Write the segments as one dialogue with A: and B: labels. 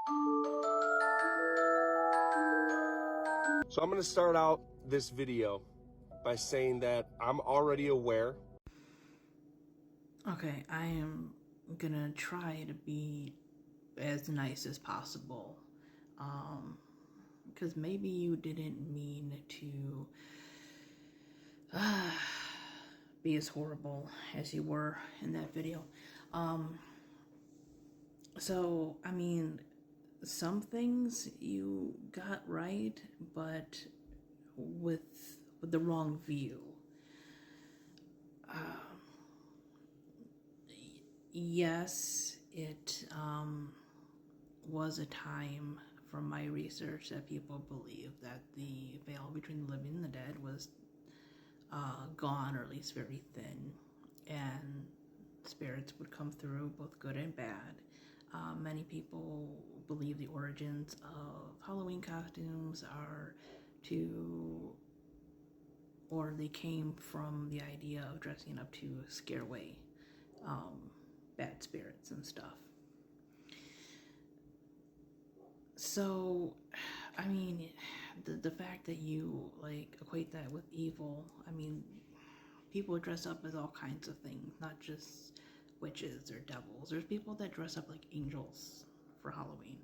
A: So I'm going to start out this video by saying that I'm already aware.
B: Okay, I am gonna try to be as nice as possible. Because maybe you didn't mean to be as horrible as you were in that video. So, I mean, some things you got right, but with the wrong view. Yes, it was a time from my research that people believe that the veil between the living and the dead was gone, or at least very thin, and spirits would come through, both good and bad. Many people believe the origins of Halloween costumes are or they came from the idea of dressing up to scare away bad spirits and stuff. So, I mean, the fact that you like equate that with evil, I mean, people dress up as all kinds of things, not just witches or devils. There's people that dress up like angels for Halloween.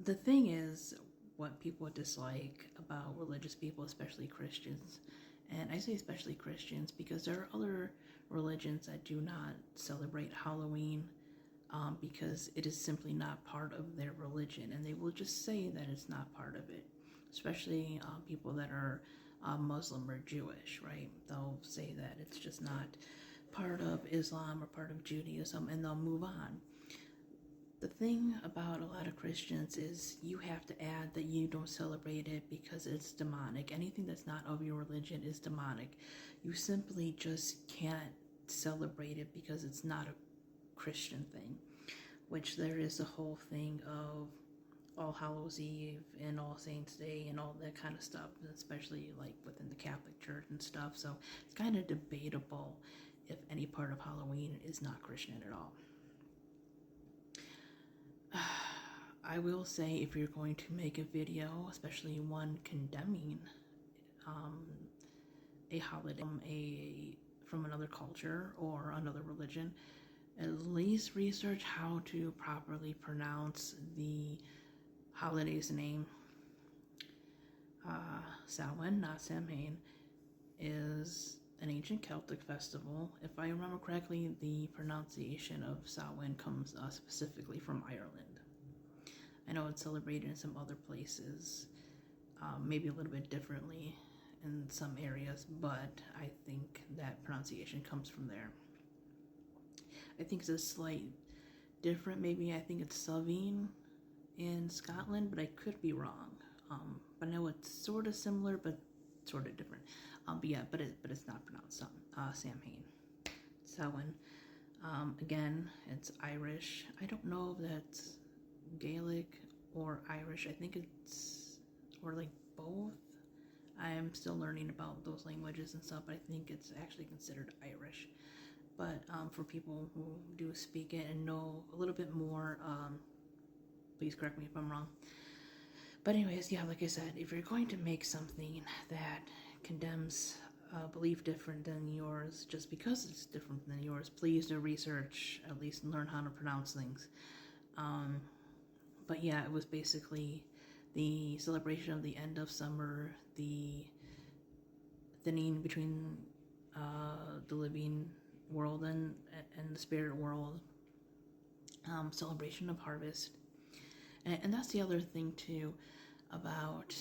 B: The thing is, what people dislike about religious people, especially Christians, and I say especially Christians because there are other religions that do not celebrate Halloween because it is simply not part of their religion, and they will just say that it's not part of it, especially people that are Muslim or Jewish, right? They'll say that it's just not part of Islam or part of Judaism, and they'll move on. The thing about a lot of Christians is you have to add that you don't celebrate it because it's demonic. Anything that's not of your religion is demonic. You simply just can't celebrate it because it's not a Christian thing, which there is a whole thing of All Hallows Eve and All Saints Day and all that kind of stuff, especially like within the Catholic Church and stuff. So it's kind of debatable if any part of Halloween is not Christian at all. I will say, if you're going to make a video, especially one condemning a holiday from another culture or another religion, at least research how to properly pronounce the holiday's name. Samhain, not Samhain, is an ancient Celtic festival. If I remember correctly, the pronunciation of Samhain comes specifically from Ireland. I know it's celebrated in some other places, maybe a little bit differently in some areas, but I think that pronunciation comes from there. I think it's a slight different, maybe I think it's Samhain in Scotland, but I could be wrong. But I know it's sort of similar, but sort of different. But yeah, but it's not pronounced Samhain. Samhain. Again, it's Irish. I don't know if that's Gaelic or Irish. I think it's, or like both. I am still learning about those languages and stuff, but I think it's actually considered Irish. But for people who do speak it and know a little bit more, please correct me if I'm wrong. But anyways, yeah, like I said, if you're going to make something that condemns a belief different than yours just because it's different than yours, please do research, at least learn how to pronounce things. But yeah, it was basically the celebration of the end of summer, the thinning between the living world and the spirit world, celebration of harvest. And that's the other thing too about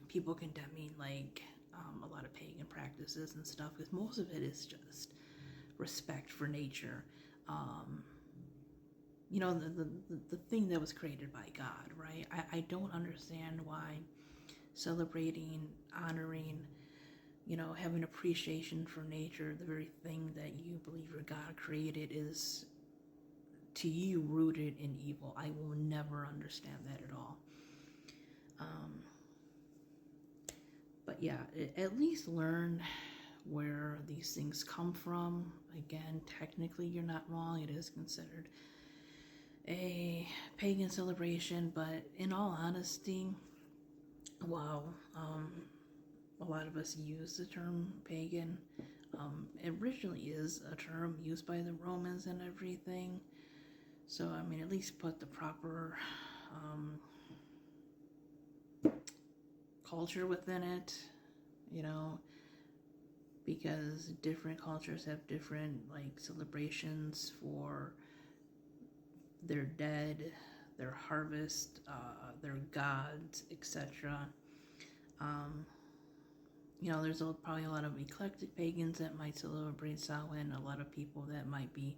B: people condemning like a lot of pagan practices and stuff, because most of it is just respect for nature. You know, the thing that was created by God, right? I don't understand why celebrating, honoring, you know, having appreciation for nature, the very thing that you believe your God created, is to you rooted in evil. I will never understand that at all. But yeah, at least learn where these things come from. Again, technically you're not wrong. It is considered a pagan celebration, but in all honesty, while a lot of us use the term pagan, it originally is a term used by the Romans and everything. So, I mean, at least put the proper culture within it, you know, because different cultures have different, like, celebrations for their dead, their harvest, their gods, etc. You know, there's probably a lot of eclectic pagans that might celebrate Samhain, a lot of people that might be,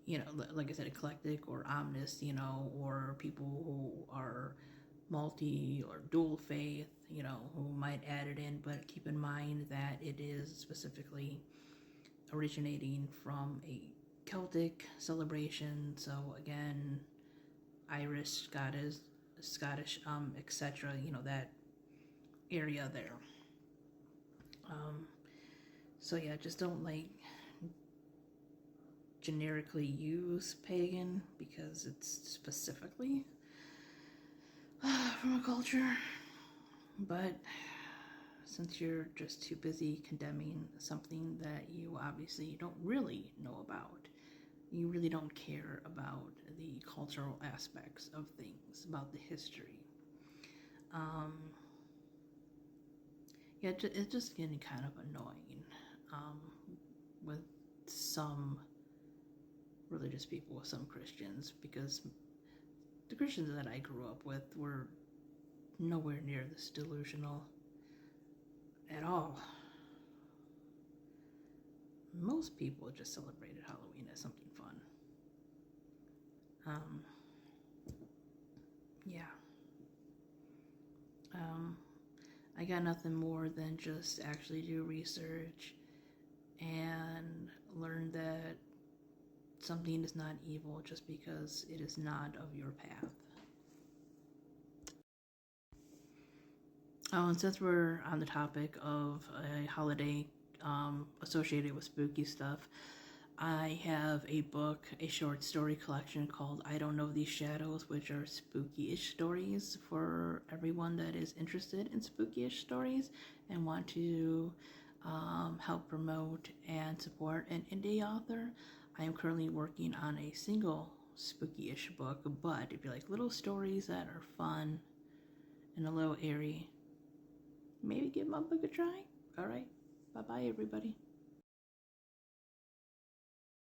B: you know, like I said, eclectic or omnist, you know, or people who are multi or dual faith, you know, who might add it in, but keep in mind that it is specifically originating from a Celtic celebration. So again, Irish, Scottish, etc., you know, that area there. So yeah, just don't like generically use pagan because it's specifically from a culture. But since you're just too busy condemning something that you obviously don't really know about, you really don't care about the cultural aspects of things, about the history. Yeah, it's just getting kind of annoying with some religious people, with some Christians, because the Christians that I grew up with were nowhere near this delusional at all. Most people just celebrated Halloween as something fun. Yeah. I got nothing more than just actually do research and learn that something is not evil just because it is not of your path. Oh, and since we're on the topic of a holiday associated with spooky stuff, I have a book, a short story collection called I Don't Know These Shadows, which are spooky-ish stories for everyone that is interested in spooky-ish stories and want to help promote and support an indie author. I am currently working on a single spooky-ish book, but if you like little stories that are fun and a little airy, maybe give my book a try. All right, bye-bye, everybody.